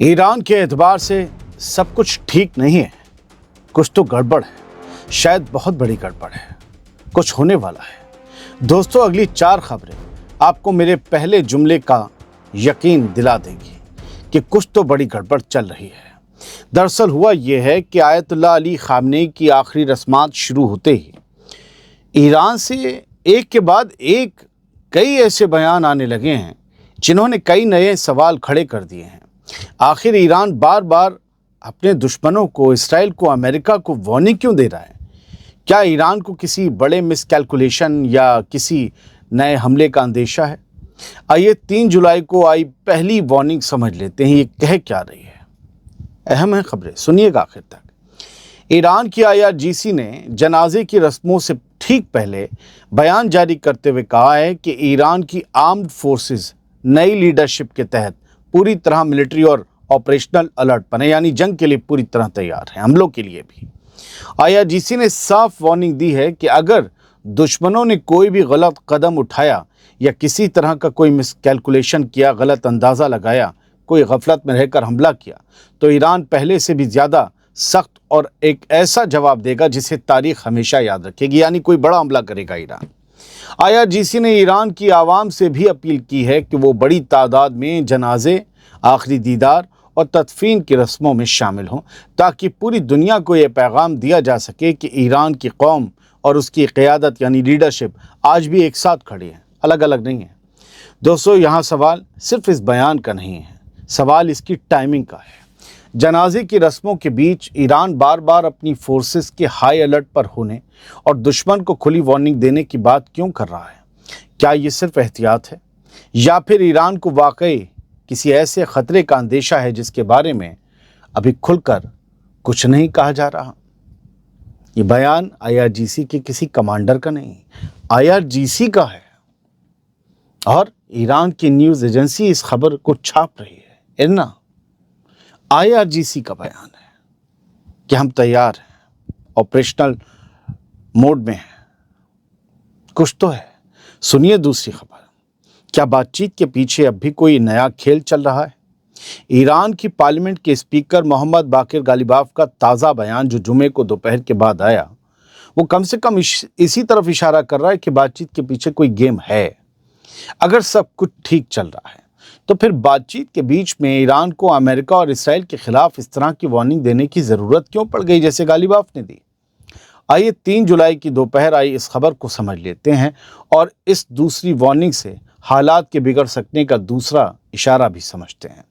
Iran के एतबार से सब कुछ ठीक नहीं है, कुछ तो गड़बड़ है, शायद बहुत बड़ी गड़बड़ है, कुछ होने वाला है। दोस्तों, अगली 4 खबरें आपको मेरे पहले जुमले का यकीन दिला देंगी कि कुछ तो बड़ी गड़बड़ चल रही है। दरअसल हुआ यह है कि आयतुल्लाह अली खामनेई की आखिरी रस्मात शुरू होते ही ईरान से एक के बाद एक कई ऐसे बयान आने लगे हैं जिन्होंने कई नए सवाल खड़े कर दिए हैं। आखिर ईरान बार बार अपने दुश्मनों को, इसराइल को, अमेरिका को वार्निंग क्यों दे रहा है? क्या ईरान को किसी बड़े मिसकैलकुलेशन या किसी नए हमले का अंदेशा है? आइए 3 जुलाई को आई पहली वार्निंग समझ लेते हैं, ये कह क्या रही है। अहम है खबरें, सुनिएगा आखिर तक। ईरान की IRGC ने जनाजे की रस्मों से ठीक पहले बयान जारी करते हुए कहा है कि ईरान की आर्म्ड फोर्सेस नई लीडरशिप के तहत पूरी तरह मिलिट्री और ऑपरेशनल अलर्ट पर है, यानी जंग के लिए पूरी तरह तैयार है, हमलों के लिए भी। IRGC ने साफ वार्निंग दी है कि अगर दुश्मनों ने कोई भी गलत कदम उठाया या किसी तरह का कोई मिसकैलकुलेशन किया, गलत अंदाज़ा लगाया, कोई गफलत में रहकर हमला किया, तो ईरान पहले से भी ज़्यादा सख्त और एक ऐसा जवाब देगा जिसे तारीख हमेशा याद रखेगी, यानी कोई बड़ा हमला करेगा ईरान। IRGC ने ईरान की आवाम से भी अपील की है कि वो बड़ी तादाद में जनाजे, आखिरी दीदार और तदफीन की रस्मों में शामिल हों, ताकि पूरी दुनिया को ये पैगाम दिया जा सके कि ईरान की कौम और उसकी क़यादत यानी लीडरशिप आज भी एक साथ खड़ी है, अलग अलग नहीं है। दोस्तों, यहाँ सवाल सिर्फ इस बयान का नहीं है, सवाल इसकी टाइमिंग का है। जनाजे की रस्मों के बीच ईरान बार बार अपनी फोर्सेस के हाई अलर्ट पर होने और दुश्मन को खुली वार्निंग देने की बात क्यों कर रहा है? क्या ये सिर्फ एहतियात है या फिर ईरान को वाकई किसी ऐसे खतरे का अंदेशा है जिसके बारे में अभी खुलकर कुछ नहीं कहा जा रहा? ये बयान IRGC के किसी कमांडर का नहीं, IRGC का है और ईरान की न्यूज़ एजेंसी इस खबर को छाप रही है। इरना IRGC का बयान है कि हम तैयार हैं, ऑपरेशनल मोड में हैं, कुछ तो है। सुनिए दूसरी खबर। क्या बातचीत के पीछे अब भी कोई नया खेल चल रहा है? ईरान की पार्लियामेंट के स्पीकर मोहम्मद बाकिर गालिबाफ का ताज़ा बयान जो जुमे को दोपहर के बाद आया, वो कम से कम इसी तरफ इशारा कर रहा है कि बातचीत के पीछे कोई गेम है। अगर सब कुछ ठीक चल रहा है तो फिर बातचीत के बीच में ईरान को अमेरिका और इसराइल के खिलाफ इस तरह की वार्निंग देने की ज़रूरत क्यों पड़ गई जैसे गालिबाफ ने दी? आइए 3 जुलाई की दोपहर आई इस खबर को समझ लेते हैं और इस दूसरी वार्निंग से हालात के बिगड़ सकने का दूसरा इशारा भी समझते हैं।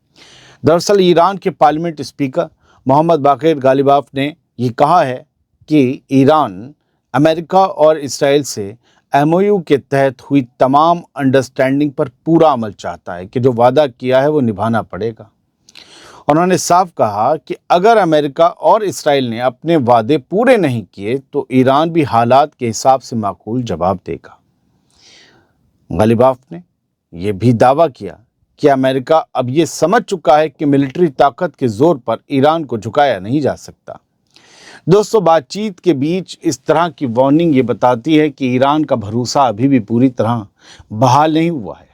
दरअसल ईरान के पार्लियामेंट स्पीकर मोहम्मद बाकिर गालिबाफ ने ये कहा है कि ईरान अमेरिका और इसराइल से MOU के तहत हुई तमाम अंडरस्टैंडिंग पर पूरा अमल चाहता है, कि जो वादा किया है वो निभाना पड़ेगा। उन्होंने साफ कहा कि अगर अमेरिका और इसराइल ने अपने वादे पूरे नहीं किए तो ईरान भी हालात के हिसाब से माकूल जवाब देगा। गालिबाफ ने यह भी दावा किया कि अमेरिका अब ये समझ चुका है कि मिलिट्री ताकत के जोर पर ईरान को झुकाया नहीं जा सकता। दोस्तों, बातचीत के बीच इस तरह की वार्निंग ये बताती है कि ईरान का भरोसा अभी भी पूरी तरह बहाल नहीं हुआ है।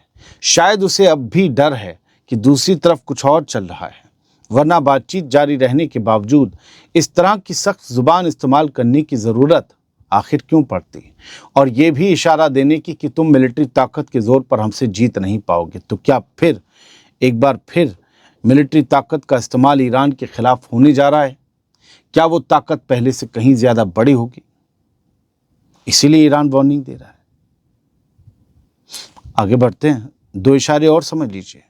शायद उसे अब भी डर है कि दूसरी तरफ कुछ और चल रहा है, वरना बातचीत जारी रहने के बावजूद इस तरह की सख्त जुबान इस्तेमाल करने की ज़रूरत आखिर क्यों पड़ती? और ये भी इशारा देने की कि तुम मिलिट्री ताकत के ज़ोर पर हमसे जीत नहीं पाओगे। तो क्या फिर एक बार फिर मिलिट्री ताकत का इस्तेमाल ईरान के खिलाफ होने जा रहा है? क्या वो ताकत पहले से कहीं ज़्यादा बड़ी होगी? इसीलिए ईरान वार्निंग दे रहा है। आगे बढ़ते हैं, 2 इशारे और समझ लीजिए।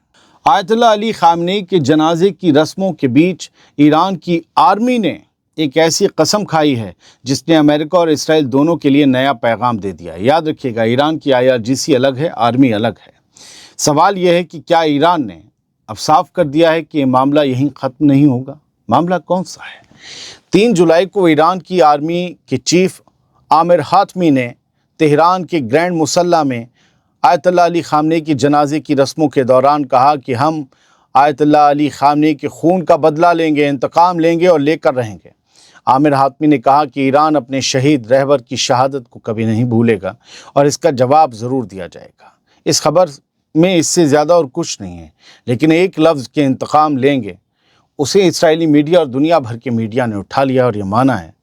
आयतुल्लाह अली खामनेई के जनाजे की रस्मों के बीच ईरान की आर्मी ने एक ऐसी कसम खाई है जिसने अमेरिका और इसराइल दोनों के लिए नया पैगाम दे दिया। याद रखिएगा, ईरान की IRGC अलग है, आर्मी अलग है। सवाल यह है कि क्या ईरान ने अब साफ कर दिया है कि ये मामला यहीं ख़त्म नहीं होगा? मामला कौन सा है? 3 जुलाई को ईरान की आर्मी के चीफ आमिर हातमी ने तेहरान के ग्रैंड मुसल्ला में आयतुल्लाह अली खामनेई की जनाजे की रस्मों के दौरान कहा कि हम आयतुल्लाह अली खामनेई के खून का बदला लेंगे, इंतकाम लेंगे और लेकर रहेंगे। आमिर हातमी ने कहा कि ईरान अपने शहीद रहबर की शहादत को कभी नहीं भूलेगा और इसका जवाब ज़रूर दिया जाएगा। इस खबर में इससे ज़्यादा और कुछ नहीं है, लेकिन एक लफ्ज़ के इंतकाम लेंगे उसे इस्राएली मीडिया और दुनिया भर के मीडिया ने उठा लिया और ये माना है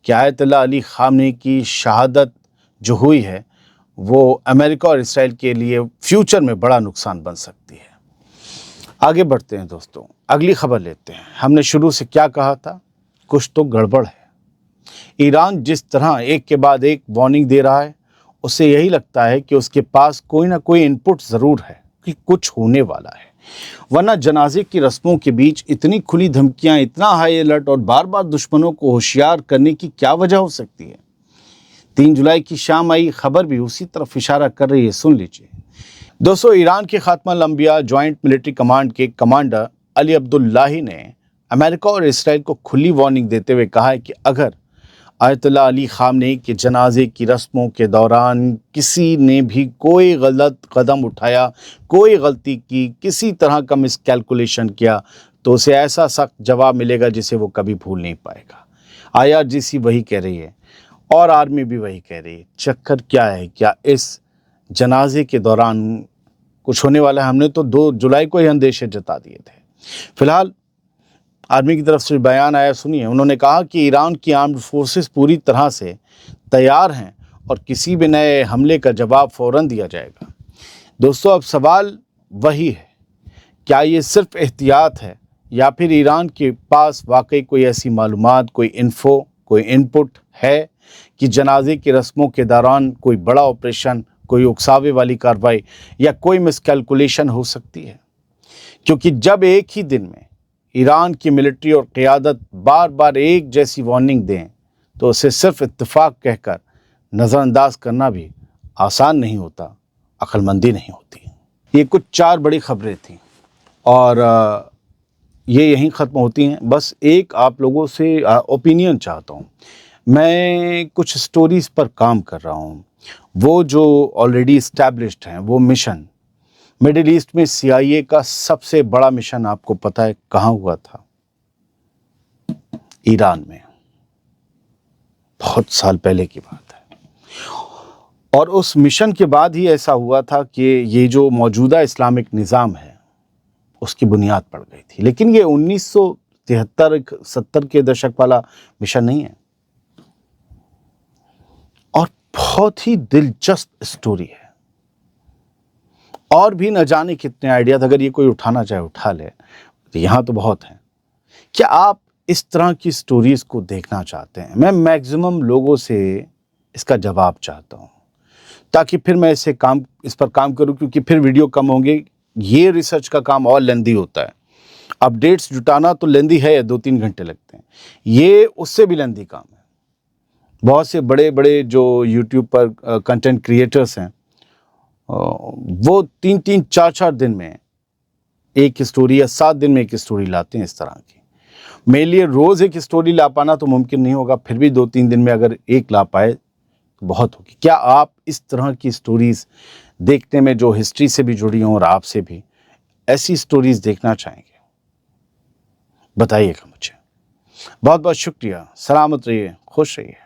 कि आयतुल्लाह अली ख़ामनेई की शहादत जो हुई है वो अमेरिका और इसराइल के लिए फ्यूचर में बड़ा नुकसान बन सकती है। आगे बढ़ते हैं दोस्तों, अगली खबर लेते हैं। हमने शुरू से क्या कहा था, कुछ तो गड़बड़ है। ईरान जिस तरह एक के बाद एक वार्निंग दे रहा है, उसे यही लगता है कि उसके पास कोई ना कोई इनपुट ज़रूर है कि कुछ होने वाला है, वरना जनाजे की रस्मों के बीच इतनी खुली धमकियां, इतना हाई अलर्ट और बार बार दुश्मनों को होशियार करने की क्या वजह हो सकती है। 3 जुलाई की शाम आई खबर भी उसी तरफ इशारा कर रही है, सुन लीजिए दोस्तों। ईरान के खात्मा अम्बिया जॉइंट मिलिट्री कमांड के कमांडर अली अब्दुल्लाही ने अमेरिका और इसराइल को खुली वार्निंग देते हुए कहा है कि अगर आयतुल्लाह अली ख़ामनेई के जनाजे की रस्मों के दौरान किसी ने भी कोई गलत कदम उठाया, कोई गलती की, किसी तरह का मिसकैलकुलेशन किया, तो उसे ऐसा सख्त जवाब मिलेगा जिसे वो कभी भूल नहीं पाएगा। IRGC वही कह रही है और आर्मी भी वही कह रही है। चक्कर क्या है, क्या इस जनाजे के दौरान कुछ होने वाला है? हमने तो 2 जुलाई को ही अंदेशे जता दिए थे। फिलहाल आर्मी की तरफ से बयान आया, सुनिए। उन्होंने कहा कि ईरान की आर्म्ड फोर्सेस पूरी तरह से तैयार हैं और किसी भी नए हमले का जवाब फ़ौरन दिया जाएगा। दोस्तों, अब सवाल वही है, क्या ये सिर्फ एहतियात है या फिर ईरान के पास वाकई कोई ऐसी मालूमात, कोई इन्फो, कोई इनपुट है कि जनाजे की रस्मों के दौरान कोई बड़ा ऑपरेशन, कोई उकसावे वाली कार्रवाई या कोई मिसकैलकुलेशन हो सकती है? क्योंकि जब एक ही दिन में ईरान की मिलिट्री और क़यादत बार बार एक जैसी वार्निंग दें, तो उसे सिर्फ इत्तेफाक कहकर नज़रअंदाज करना भी आसान नहीं होता, अक्लमंदी नहीं होती। ये कुछ 4 बड़ी खबरें थीं और ये यहीं ख़त्म होती हैं। बस एक आप लोगों से ओपिनियन चाहता हूँ। मैं कुछ स्टोरीज़ पर काम कर रहा हूँ, वो जो ऑलरेडी इस्टेब्लिश्ड हैं, वो मिशन मिडिल ईस्ट में CIA का सबसे बड़ा मिशन आपको पता है कहाँ हुआ था? ईरान में। बहुत साल पहले की बात है। और उस मिशन के बाद ही ऐसा हुआ था कि ये जो मौजूदा इस्लामिक निज़ाम है उसकी बुनियाद पड़ गई थी। लेकिन ये 1973-70 के दशक वाला मिशन नहीं है। और बहुत ही दिलचस्प स्टोरी है और भी न जाने कितने आइडियाज, अगर ये कोई उठाना चाहे उठा ले, तो यहाँ तो बहुत हैं। क्या आप इस तरह की स्टोरीज़ को देखना चाहते हैं? मैं मैक्सिमम लोगों से इसका जवाब चाहता हूँ ताकि फिर मैं इस पर काम करूँ, क्योंकि फिर वीडियो कम होंगे। ये रिसर्च का काम और लेंदी होता है। अपडेट्स जुटाना तो लेंदी है, 2-3 घंटे लगते हैं। ये उससे भी लेंदी काम है। बहुत से बड़े बड़े जो यूट्यूब पर कंटेंट क्रिएटर्स हैं, वो 3-3, 4-4 दिन में एक स्टोरी या 7 दिन में एक स्टोरी लाते हैं इस तरह की। मेरे लिए रोज़ एक स्टोरी ला पाना तो मुमकिन नहीं होगा, फिर भी 2-3 दिन में अगर एक ला पाए तो बहुत होगी। क्या आप इस तरह की स्टोरीज़ देखने में, जो हिस्ट्री से भी जुड़ी हों और आपसे भी, ऐसी स्टोरीज़ देखना चाहेंगे? बताइएगा मुझे। बहुत बहुत शुक्रिया। सलामत रहिए, खुश रहिए।